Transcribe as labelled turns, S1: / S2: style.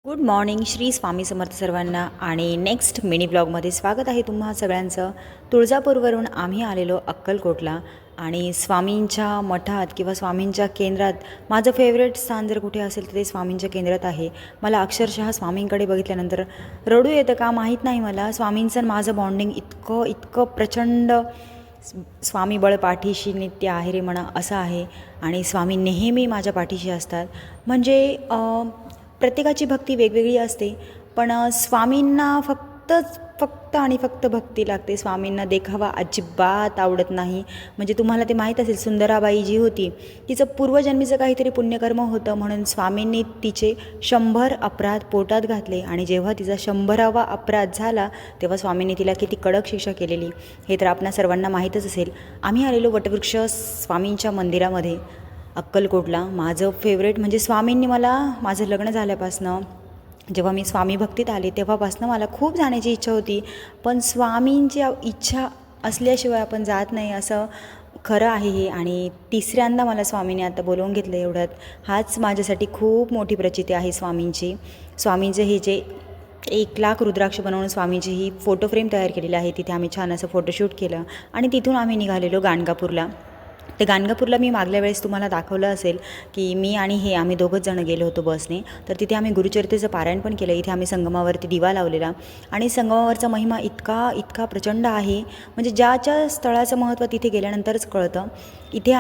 S1: Good morning. Shri Swami Samarth सर्वांना. आणि next mini ब्लॉगमध्ये स्वागत आहे तुम्हा सगळ्यांचं. तुळजापूरवरून आम्ही आलेलो अक्कलकोटला आणि स्वामींच्या मठात किंवा स्वामींच्या केंद्रात माझं फेवरेट स्थान जर कुठे असेल तर ते स्वामींच्या केंद्रात आहे. मला अक्षरशः स्वामींकडे बघितल्यानंतर रडू येतं का माहीत नाही मला. स्वामींचं माझं बॉन्डिंग इतकं इतकं प्रचंड. स्वामी बळ पाठीशी नित्य आहे रे म्हणा असं आहे. आणि स्वामी नेहमी माझ्या पाठीशी असतात. म्हणजे प्रत्येकाची भक्ती वेगवेगळी असते, पण स्वामींना फक्त भक्ती लागते. स्वामींना देखावा अजिबात आवडत नाही. म्हणजे तुम्हाला ते माहीत असेल, सुंदराबाई जी होती तिचं पूर्वजन्मीचं काहीतरी पुण्यकर्म होतं म्हणून स्वामींनी तिचे 100 अपराध पोटात घातले आणि जेव्हा तिचा 100वा अपराध झाला तेव्हा स्वामींनी तिला किती कडक शिक्षा केलेली हे तर आपणा सर्वांना माहीतच असेल. आम्ही आलेलो वटवृक्ष स्वामींच्या मंदिरामध्ये अक्कलकोटला. माझं फेवरेट म्हणजे स्वामींनी मला माझं लग्न झाल्यापासनं जेव्हा मी स्वामी भक्तीत आले तेव्हापासनं मला खूप जाण्याची इच्छा होती, पण स्वामींची इच्छा असल्याशिवाय आपण जात नाही असं खरं आहे हे. आणि तिसऱ्यांदा मला स्वामींनी आता बोलवून घेतलं एवढ्यात. हाच माझ्यासाठी खूप मोठी प्रचिती आहे स्वामींची. स्वामींचे हे जे 1,00,000 रुद्राक्ष बनवून स्वामींची ही फोटो फ्रेम तयार केलेली आहे, तिथे आम्ही छान असं फोटोशूट केलं आणि तिथून आम्ही निघालेलो गाणगापूरला. ते गाणगापूरला मी मागल्या वेळेस तुम्हाला दाखवलं असेल की मी आणि आम्ही दोघंच जण गेलो होतो बसने. तर तिथे आम्ही गुरुचरितेचं पारायण पण केलं. इथे आम्ही संगमावरती दिवा लावलेला आणि संगमावरचा महिमा इतका प्रचंड आहे. म्हणजे ज्याच्या स्थळाचं महत्त्व तिथे गेल्यानंतरच कळतं. इथे